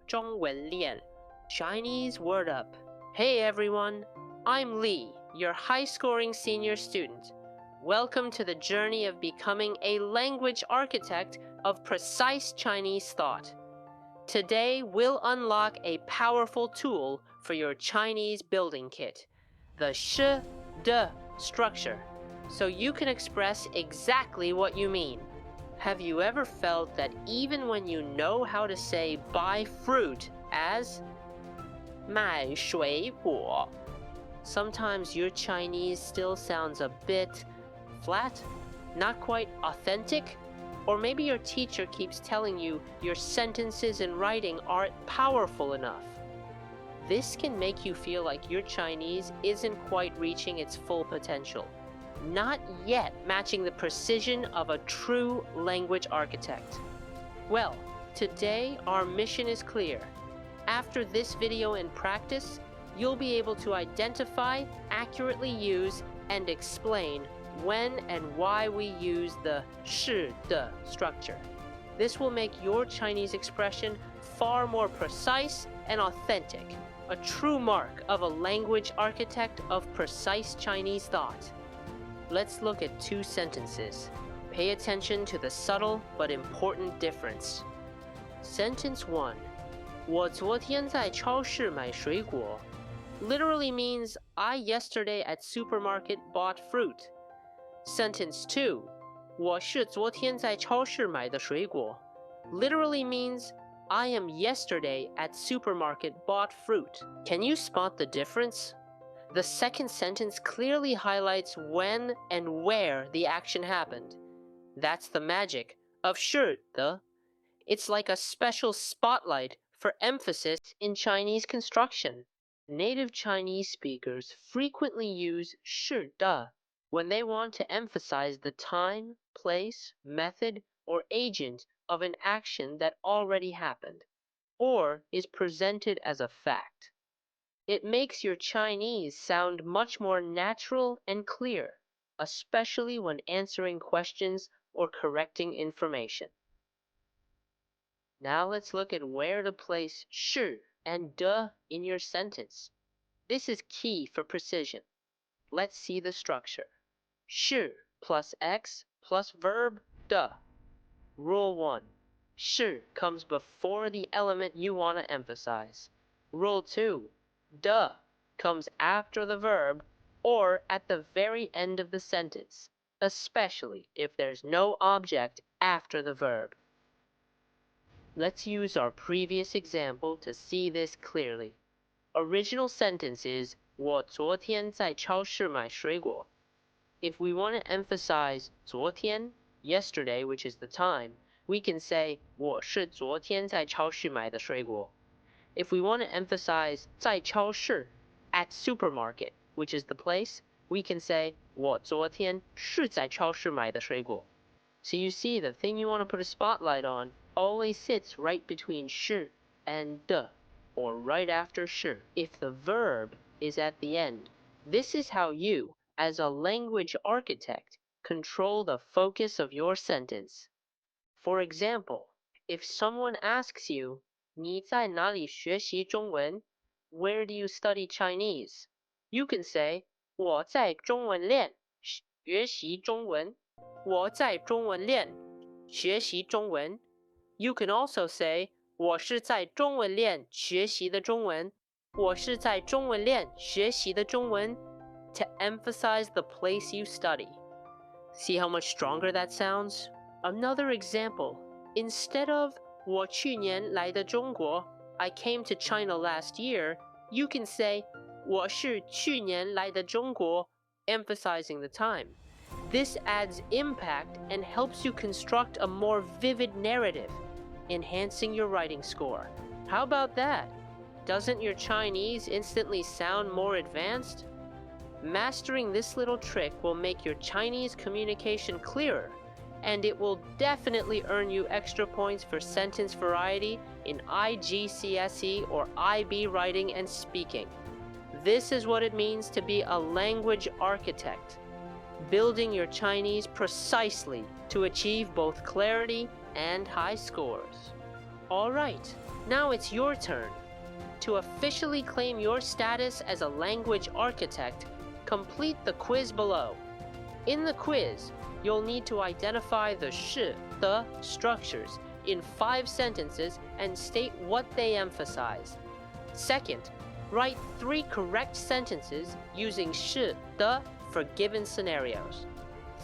中文练 Chinese Wordup. Hey everyone, I'm Lee, your high-scoring senior student. Welcome to the journey of becoming a language architect of precise Chinese thought. Today, we'll unlock a powerful tool for your Chinese building kit, the sh, de structure, so you can express exactly what you mean. Have you ever felt that even when you know how to say buy fruit as 买水果, sometimes your Chinese still sounds a bit flat, not quite authentic? Or maybe your teacher keeps telling you your sentences and writing aren't powerful enough. This can make you feel like your Chinese isn't quite reaching its full potential, not yet matching the precision of a true language architect. Well, today our mission is clear. After this video in practice, you'll be able to identify, accurately use, and explain when and why we use the 是的 structure. This will make your Chinese expression far more precise and authentic, a true mark of a language architect of precise Chinese thought. Let's look at two sentences. Pay attention to the subtle but important difference. Sentence 1. 我昨天在超市买水果 literally means I yesterday at supermarket bought fruit. Sentence 2. 我是昨天在超市买的水果 literally means I am yesterday at supermarket bought fruit. Can you spot the difference? The second sentence clearly highlights when and where the action happened. That's the magic of 是的. It's like a special spotlight for emphasis in Chinese construction. Native Chinese speakers frequently use 是的 when they want to emphasize the time, place, method, or agent of an action that already happened, or is presented as a fact. It makes your Chinese sound much more natural and clear, especially when answering questions or correcting information. Now let's look at where to place 是 and 的 in your sentence. This is key for precision. Let's see the structure. 是 plus x plus verb 的. Rule 1. 是 comes before the element you want to emphasize. Rule 2. 的 comes after the verb or at the very end of the sentence, especially if there's no object after the verb. Let's use our previous example to see this clearly. Original sentence is 我昨天在超市买水果. If we want to emphasize 昨天, yesterday, which is the time, we can say 我是昨天在超市买的水果. If we want to emphasize 在超市, at supermarket, which is the place, we can say 我昨天是在超市买的水果. So you see, the thing you want to put a spotlight on always sits right between 是 and 的, or right after 是, if the verb is at the end. This is how you, as a language architect, control the focus of your sentence. For example, if someone asks you, 你在哪里学习中文? Where do you study Chinese? You can say, 我在中文练学习中文. 我在中文练学习中文. You can also say, 我是在中文练学习的中文. 我是在中文练学习的中文. To emphasize the place you study. See how much stronger that sounds? Another example. Instead of 我去年来的中国, I came to China last year, you can say 我是去年来的中国, emphasizing the time. This adds impact and helps you construct a more vivid narrative, enhancing your writing score. How about that? Doesn't your Chinese instantly sound more advanced? Mastering this little trick will make your Chinese communication clearer, and it will definitely earn you extra points for sentence variety in IGCSE or IB writing and speaking. This is what it means to be a language architect, building your Chinese precisely to achieve both clarity and high scores. Alright, now it's your turn. To officially claim your status as a language architect, complete the quiz below. In the quiz, you'll need to identify the 是, the structures in 5 sentences and state what they emphasize. Second, write 3 correct sentences using 是, the for given scenarios.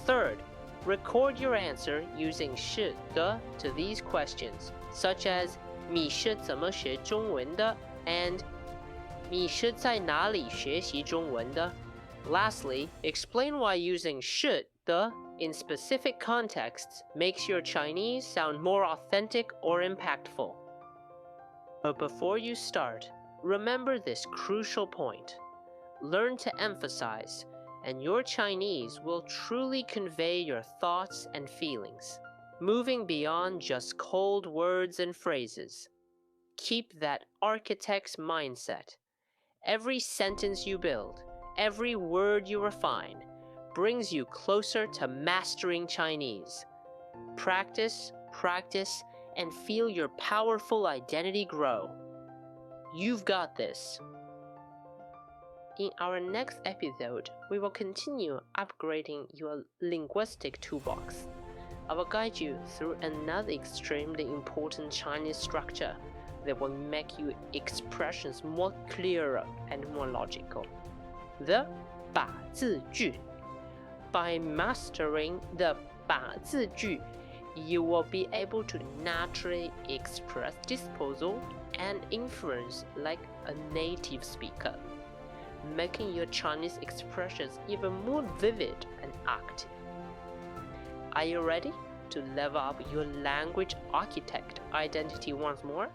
Third, record your answer using 是, the to these questions, such as 你是怎么学中文的 and 你是在哪里学习中文的? Lastly, explain why using 是, the in specific contexts makes your Chinese sound more authentic or impactful. But before you start, remember this crucial point. Learn to emphasize, and your Chinese will truly convey your thoughts and feelings, moving beyond just cold words and phrases. Keep that architect's mindset. Every sentence you build, every word you refine, brings you closer to mastering Chinese. Practice, practice, and feel your powerful identity grow. You've got this. In our next episode, we will continue upgrading your linguistic toolbox. I will guide you through another extremely important Chinese structure that will make your expressions more clearer and more logical. The 把字句. By mastering the 把字句, you will be able to naturally express disposal and inference like a native speaker, making your Chinese expressions even more vivid and active. Are you ready to level up your language architect identity once more?